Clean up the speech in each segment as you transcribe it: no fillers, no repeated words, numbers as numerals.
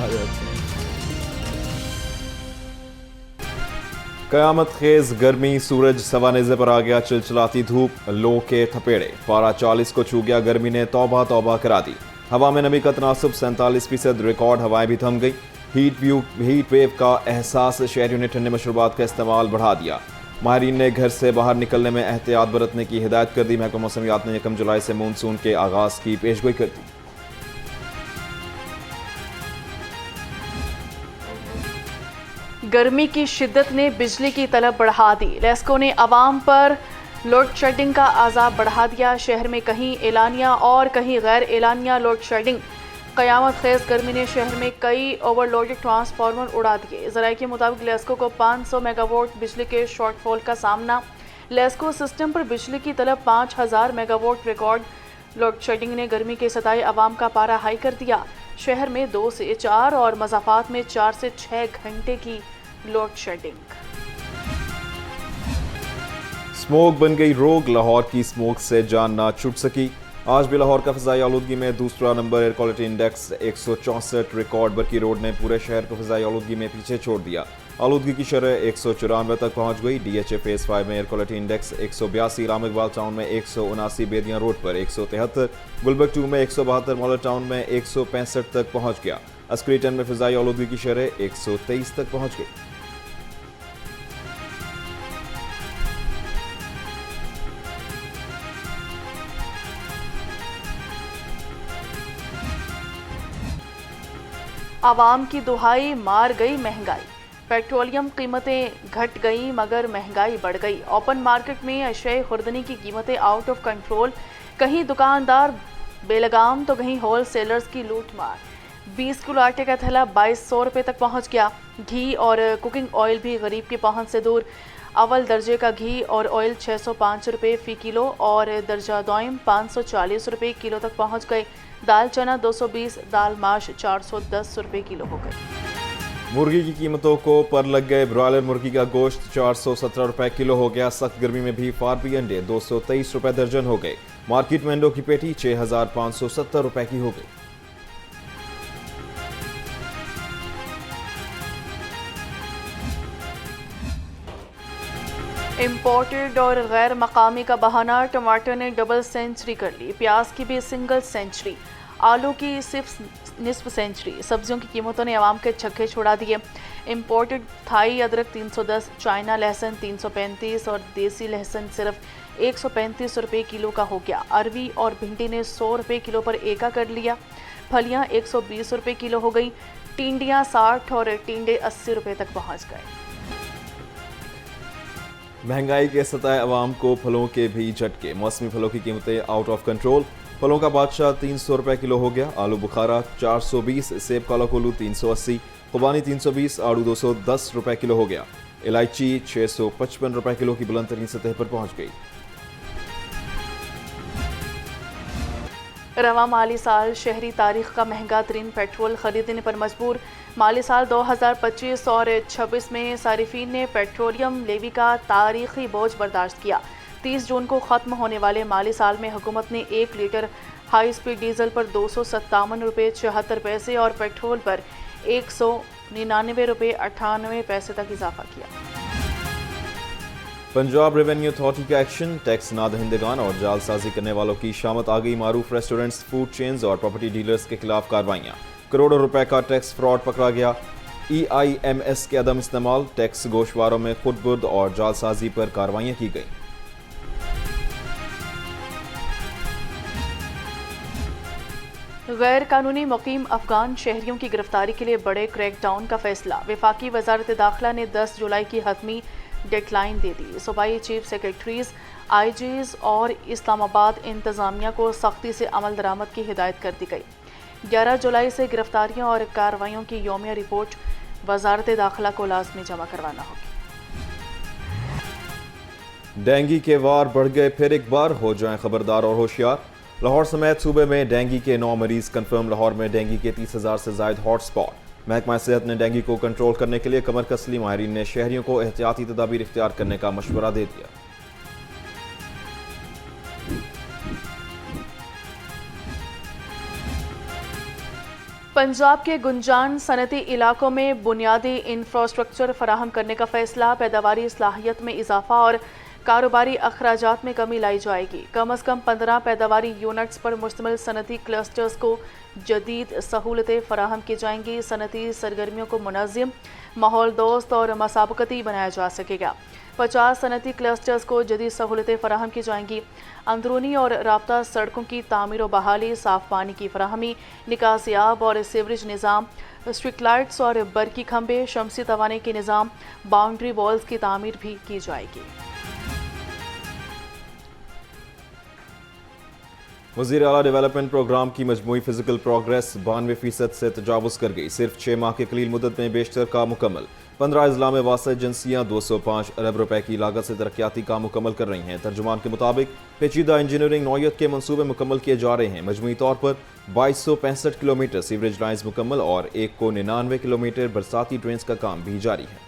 आ जाते हैं। कयामत खेज गर्मी, सूरज सवानेज़े पर आ गया चिलचिलाती धूप, लो के थपेड़े, पारा 40 को छू गया। गर्मी ने तौबा तौबा करा दी। हवा में नमी का तनासुब 47% रिकॉर्ड, हवाएं भी थम गई। हीट वेव का एहसास, शहरियों ने ठंडे मशरूबात का इस्तेमाल बढ़ा दिया। माहरीन ने घर से बाहर निकलने में एहतियात बरतने की हिदायत कर दी। महकमा मौसमियात ने 1 जुलाई से मानसून के आगाज की पेशगोई कर दी। गर्मी की शिद्दत ने बिजली की तलब बढ़ा दी। लेस्को ने आवाम पर लोड शेडिंग का अजाब बढ़ा दिया। शहर में कहीं एलानिया और कहीं गैर एलानिया लोड शेडिंग। क़यामत खेज गर्मी ने शहर में कई ओवरलोडेड ट्रांसफार्मर उड़ा दिए। ज़राए के मुताबिक लेस्को को 500 मेगावाट बिजली के शॉर्टफॉल का सामना। लेस्को सिस्टम पर बिजली की तलब 5000 मेगावाट रिकॉर्ड। लोड शेडिंग ने गर्मी के सताए आवाम का पारा हाई कर दिया। शहर में 2 से 4 और मज़ाफ़ात में 4 से 6 घंटे की लोड शेडिंग। स्मोक बन गई रोग, लाहौर की स्मोक से जान ना छूट सकी। आज भी लाहौर का फ़िज़ाई आलूदगी में दूसरा number. Air quality index 164 record. Barki road ने पूरे शहर को फ़िज़ाई आलूदगी में पीछे छोड़ दिया। आलूदगी की शरह 194 तक पहुंच गई। DHA फेज़ 5 में air quality index 182, Ram Iqbal town में 179, बेदियां रोड पर 173, गुलबर्ग 2 में 172, मॉडल टाउन में 165 तक पहुंच गया। अस्करी 10 में फ़िज़ाई आलूदगी की शरह 123 तक पहुंच गई। आवाम की दुहाई मार गई महंगाई। पेट्रोलियम कीमतें घट गई मगर महंगाई बढ़ गई। ओपन मार्केट में अशय खुर्दनी की कीमतें आउट ऑफ कंट्रोल। कहीं दुकानदार बेलगाम तो कहीं होल सेलर्स की लूट मार। 20 किलो आटे का थैला 2200 रुपये तक पहुंच गया। घी और कुकिंग ऑयल भी गरीब की पहुंच से दूर। अव्वल दर्जे का घी और ऑयल 605 रुपये फ़ी किलो और दर्जा दोयम 540 रुपये किलो तक पहुंच गए। दाल चना 220, दाल माश 410 रुपये किलो हो गई। मुर्गी की कीमतों को पर लग गए। ब्रॉयलर मुर्गी का गोश्त 417 रुपए किलो हो गया। सख्त गर्मी में भी फार्मी अंडे 223 रुपए दर्जन हो गए। मार्केट में अंडों की पेटी 6570 रुपए की हो गई। इम्पोर्टेड और गैर मकामी का बहाना, टमाटर ने डबल सेंचुरी कर ली। प्याज की भी सिंगल सेंचुरी, आलू की सिर्फ निस्फ सेंचुरी। सब्जियों की कीमतों ने आवाम के छक्के छुड़ा दिए। इम्पोर्टेड थाई अदरक 310, चाइना लहसुन 335 और देसी लहसुन सिर्फ 135 रुपये किलो का हो गया। अरवी और भिंडी ने 100 रुपये किलो पर एका कर लिया। फलियां 120 रुपये किलो हो गई। टिंडियां 60 और टिंडे 80 रुपये तक पहुंच गए। महंगाई के सताए अवाम को फलों के भी झटके। मौसमी फलों की कीमतें आउट ऑफ कंट्रोल। फलों का बादशाह 300 रुपए किलो हो गया। आलू बुखारा 420, सेब काला कोल्हू 380, खुबानी 320, आड़ू 210 रुपए किलो हो गया। इलायची 655 रुपए किलो की बुलंद तरीन सतह पर पहुंच गई। रवा माली साल शहरी तारीख का महंगा तरीन पेट्रोल खरीदने पर मजबूर। माली साल 2025 और 26 में सारिफीन ने पेट्रोलियम लेवी का तारीखी बोझ बर्दाश्त किया। 30 जून को ख़त्म होने वाले माली साल में हुकूमत ने 1 लीटर हाई स्पीड डीजल पर 257 रुपये 74 पैसे और पेट्रोल पर 199 रुपये 98 पैसे तक इजाफा किया। पंजाब रेवेन्यू अथॉरिटी का एक्शन, टैक्स नादहिंदगान और जालसाजी करने वालों की शामत आ गई। मारूफ रेस्टोरेंट्स, फूड चेन्स और प्रॉपर्टी डीलर्स के खिलाफ कार्रवाइयां। करोड़ों रुपए का टैक्स फ्रॉड पकड़ा गया। EIMS के अदम इस्तेमाल, टैक्स गोशवारों में खुदबुर्द और जालसाजी पर कार्रवाइयां की गई। गैर कानूनी मुकीम अफगान शहरियों की गिरफ्तारी के लिए बड़े क्रैकडाउन का फैसला। वफाकी वजारत दाखिला ने 10 जुलाई की हतमी डेडलाइन दे दी। सूबाई चीफ सेक्रेटरीज, IGs और इस्लामाबाद इंतजामिया को सख्ती से अमल दरामद की हिदायत कर दी गई। 11 जुलाई से गिरफ्तारियों और कार्रवाइयों की यौमिया रिपोर्ट वजारत दाखिला को लाजमी जमा करवाना होगी। डेंगू के वार बढ़ गए फिर एक बार, हो जाएं खबरदार और होशियार। लाहौर समेत सूबे में डेंगू के 9 मरीज कंफर्म। लाहौर में डेंगू के 30,000 से ज्यादा हॉटस्पॉट। महकमा सेहत ने डेंगू को कंट्रोल करने के लिए कमर कसली। माहिरीन ने शहरियों को एहतियाती तदाबीर इख्तियार करने का मशवरा दे दिया। पंजाब के गुंजान सनती इलाकों में बुनियादी इंफ्रास्ट्रक्चर फराहम करने का फैसला, पैदावारी सलाहियत में इजाफा और कारोबारी अखराजात में कमी लाई जाएगी। कम अज़ कम 15 पैदावारी यूनिट्स पर मुश्तमिल सनती क्लस्टर्स को जदीद सहूलतें फराहम की जाएंगी। सनती सरगर्मियों को मुनज़्ज़म, माहौल दोस्त और मसाबकती बनाया जा सकेगा। 50 सनती क्लस्टर्स को जदीद सहूलतें फराहम की जाएंगी। अंदरूनी और राब्ता सड़कों की तामीर व बहाली, साफ पानी की फराहमी, निकासियाब और सीवरेज निज़ाम, स्ट्रीट लाइट्स और बरकी खंबे, शमसी तवानी के निज़ाम, बाउंड्री वॉल्स की तामीर भी की जाएगी। वज़ीर आला डेवलपमेंट प्रोग्राम की मजमूई फिजिकल प्रोग्रेस 92% से तजावुज़ कर गई। सिर्फ 6 माह के कलील मुद्दत में बेशतर काम मुकम्मल। 15 अजला में वासा एजेंसियाँ 205 अरब रुपए की लागत से तरक्याती काम मुकम्मल कर रही हैं। तर्जुमान के मुताबिक पेचीदा इंजीनियरिंग नौयत के मनसूबे मुकम्मल किए जा रहे हैं। मजमूई तौर पर 2265 किलोमीटर सीवरेज लाइन्स मुकम्मल और 199 किलोमीटर बरसाती ड्रेन्स का काम भी जारी है।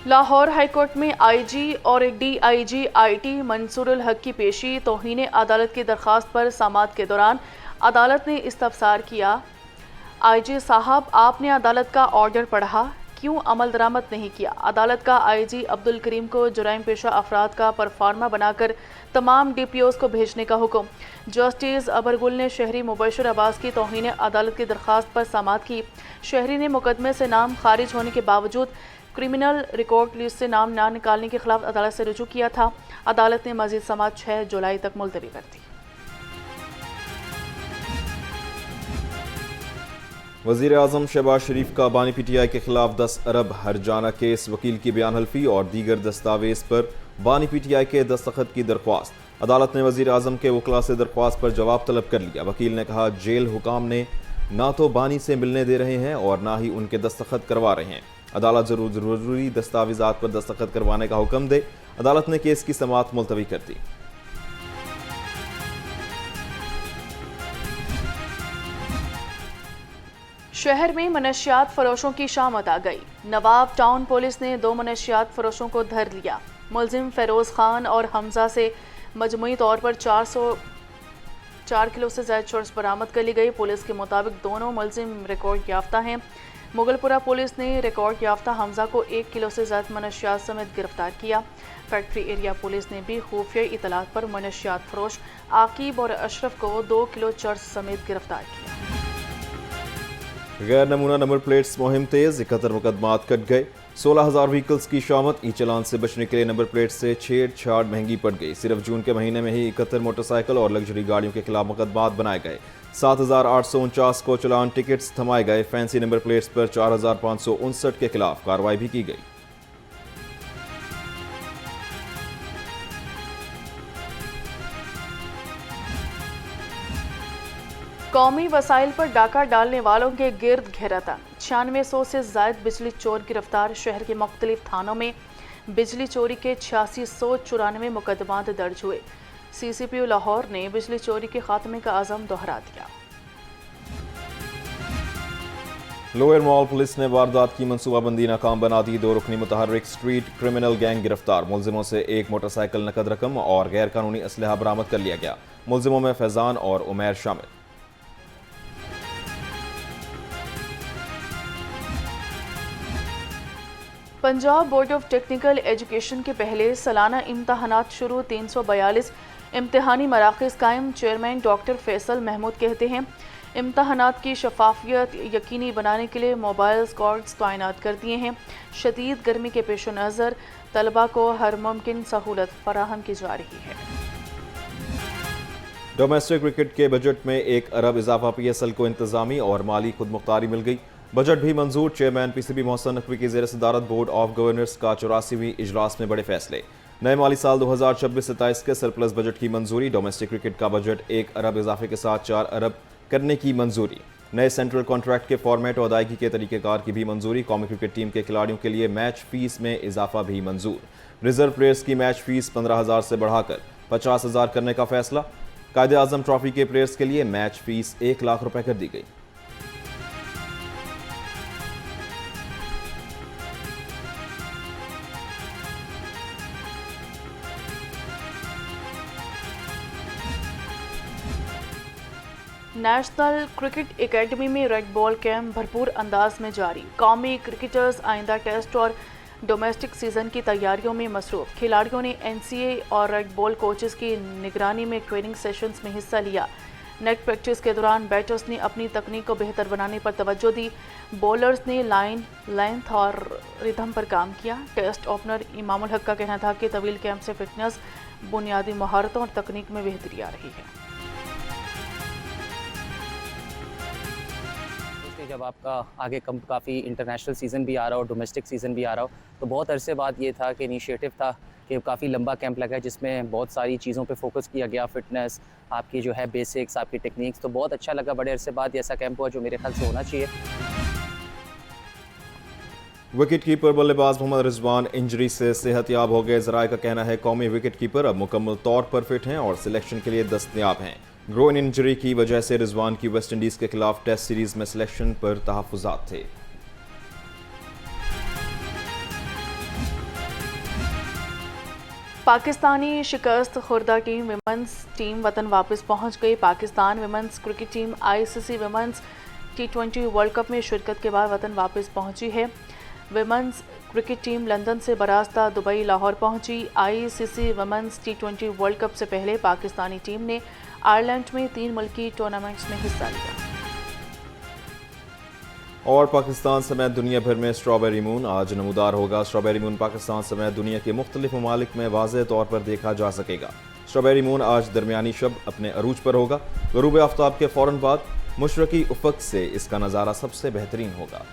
लाहौर हाईकोर्ट में आईजी और डीआईजी आईटी मंसूरुल हक की पेशी। तौहीन अदालत की दरख्वास्त पर समाअत के दौरान अदालत ने इस्तफसार किया, आईजी साहब आपने अदालत का ऑर्डर पढ़ा, क्यों अमल दरामद नहीं किया। अदालत का आईजी अब्दुल करीम को जुराइम पेशा अफराद का परफार्मा बनाकर तमाम डीपीओज को भेजने का हुक्म। जस्टिस अबरगुल ने शहरी मुबशर अब्बास की तौहीन अदालत की दरख्वास्त पर समाअत की। शहरी ने मुकदमे से नाम खारिज होने के बावजूद क्रिमिनल रिकॉर्ड लिस्ट से नाम ना निकालने के खिलाफ अदालत से रुजू किया था। अदालत ने मजीद समाअत 6 जुलाई तक मुलतवी कर दी। वज़ीर आज़म शहबाज शरीफ का बानी पीटीआई के खिलाफ 10 अरब हरजाना केस, वकील की बयान हल्फी और दीगर दस्तावेज पर बानी पीटीआई के दस्तखत की दरख्वास्त। अदालत ने वज़ीर आज़म के वकला से दरख्वास्त पर जवाब तलब कर लिया। वकील ने कहा, जेल हुकाम ने ना तो बानी से मिलने दे रहे हैं और ना ही उनके दस्तखत करवा रहे हैं। अदालत जरूरी दस्तावेजात पर दस्तखत करवाने का हुक्म दे। अदालत ने केस की समाअत मुलतवी कर दी। शहर में मनशियात फरोशों की शामत आ गई। नवाब टाउन पुलिस ने 2 मनशियात फरोशों को धर लिया। मुलजिम फेरोज खान और हमजा से मजमूई तौर पर 404 किलो से ज्यादा चर्स बरामद कर ली गई। पुलिस के मुताबिक दोनों मुलजिम रिकॉर्ड याफ्ता हैं। मुगलपुरा पुलिस ने रिकॉर्ड याफ्ता हमजा को 1 किलो से ज्यादा मनशियात समेत गिरफ्तार किया। फैक्ट्री एरिया पुलिस ने भी खुफिया इतलात पर मनशियात फरोश आकिब और अशरफ को 2 किलो चर्स समेत गिरफ्तार किया। गैर नमूना नंबर प्लेट्स मुहिम तेज, 71 मुकदमात कट गए। 16,000 व्हीकल्स की शामत। ई चलान से बचने के लिए नंबर प्लेट से छेड़छाड़ महंगी पड़ गई। सिर्फ जून के महीने में ही 71 मोटरसाइकिल और लग्जरी गाड़ियों के खिलाफ मुकदमात बनाए गए। 7,849 को चलान टिकट्स थमाए गए। फैंसी नंबर प्लेट्स पर 4,559 के खिलाफ कार्रवाई भी की गई। कौमी वसाइल पर डाका डालने वालों के गिर्द घेरातन। 9600 से जायद बिजली चोर गिरफ्तार। शहर के मुख्तलिफ थानों में बिजली चोरी के 8694 मुकदमात दर्ज हुए। CCPO लाहौर ने बिजली चोरी के खात्मे का अज़म दोहरा दिया। लोअर मॉल पुलिस ने वारदात की मनसूबाबंदी नाकाम बना दी। 2 रुकनी मुतहर्रिक स्ट्रीट क्रिमिनल गैंग गिरफ्तार। मुलजिमों से 1 मोटरसाइकिल, नकद रकम और गैर कानूनी असलहा बरामद कर लिया गया। मुलजिमों में फैजान और उमैर शामिल। Punjab board of technical education के पहले सालाना इम्तहानात शुरू। 342 इम्तहानी मराकज़ कायम। चेयरमैन डॉक्टर फैसल महमूद कहते हैं, इम्तहानात की शफाफियत यकीनी बनाने के लिए मोबाइल स्क्वाड्स तैनात कर दिए हैं। शदीद गर्मी के पेश नज़र तलबा को हर मुमकिन सहूलत फराहम की जा रही है। डोमेस्टिक क्रिकेट के बजट में 1 अरब इजाफा। PSL को इंतजामी और माली खुद मुख्तारी मिल गई। बजट भी मंजूर। चेयरमैन PCB मोहसन नकवी की ज़ेर सदारत बोर्ड ऑफ गवर्नर्स का 84वीं इजलास में बड़े फैसले। नए माली साल 2026-27 के सरप्लस बजट की मंजूरी। डोमेस्टिक क्रिकेट का बजट 1 अरब इजाफे के साथ 4 अरब करने की मंजूरी। नए सेंट्रल कॉन्ट्रैक्ट के फॉर्मेट और अदायगी के तरीक़ेकार की भी मंजूरी। कौमी क्रिकेट टीम के खिलाड़ियों के लिए मैच फीस में इजाफा भी मंजूर। रिजर्व प्लेयर्स की मैच फीस 15,000 से बढ़ाकर 50,000 करने का फैसला। कायदे आज़म ट्रॉफी के प्लेयर्स के लिए मैच फीस 1 लाख रुपए कर दी गई। नेशनल क्रिकेट एकेडमी में रेड बॉल कैंप भरपूर अंदाज में जारी। कौमी क्रिकेटर्स आइंदा टेस्ट और डोमेस्टिक सीजन की तैयारियों में मसरूफ। खिलाड़ियों ने एनसीए और रेड बॉल कोचेस की निगरानी में ट्रेनिंग सेशंस में हिस्सा लिया। नेट प्रैक्टिस के दौरान बैटर्स ने अपनी तकनीक को बेहतर बनाने पर तवज्जो दी। बॉलर्स ने लाइन, लेंथ और रिदम पर काम किया। टेस्ट ओपनर इमामुल हक का कहना था कि तवील कैंप से फिटनेस, बुनियादी महारतों और तकनीक में बेहतरी आ रही है। जब आपका आगे काफ़ी इंटरनेशनल सीज़न भी आ रहा हो, डोमेस्टिक सीज़न भी आ रहा हो, तो बहुत अरसे बाद ये था कि इनिशिएटिव था कि काफ़ी लंबा कैंप लगा जिसमें बहुत सारी चीज़ों पे फोकस किया गया। फिटनेस, आपकी जो है बेसिक्स, आपकी टेक्निक्स, तो बहुत अच्छा लगा। बड़े अरसे बाद ऐसा कैंप हुआ जो मेरे ख्याल से होना चाहिए। विकेट कीपर बल्लेबाज मोहम्मद रिजवान इंजरी से सेहतयाब हो गए। जराये का कहना है कौमी विकेट कीपर अब मुकम्मल तौर पर फिट हैं और सिलेक्शन के लिए दस्तयाब हैं। ग्रोइन इंजरी की वजह से रिजवान की वेस्टइंडीज के खिलाफ टेस्ट सीरीज में सिलेक्शन पर तहफ्फुज़ात थे। पाकिस्तानी शिकस्त खुर्दा की विमेंस टीम वतन वापस पहुंच गई। Pakistan women's cricket team ICC women's T20 world cup में शिरकत के बाद वतन वापस पहुंची है। विमेंस क्रिकेट टीम लंदन से बरास्ता दुबई लाहौर पहुंची। ICC women's T20 world cup से पहले पाकिस्तानी टीम ने आयरलैंड में 3 मुल्की टूर्नामेंट्स में हिस्सा लिया। और पाकिस्तान समेत दुनिया भर में स्ट्रॉबेरी मून आज नमूदार होगा। स्ट्रॉबेरी मून पाकिस्तान समेत दुनिया के मुख्तलिफ ममालिक में वाज़ेह तौर पर देखा जा सकेगा। स्ट्रॉबेरी मून आज दरमियानी शब अपने अरूज पर होगा। गरूब आफ्ताब के फौरन बाद मशरकी उफ़क़ से इसका नज़ारा सबसे बेहतरीन होगा।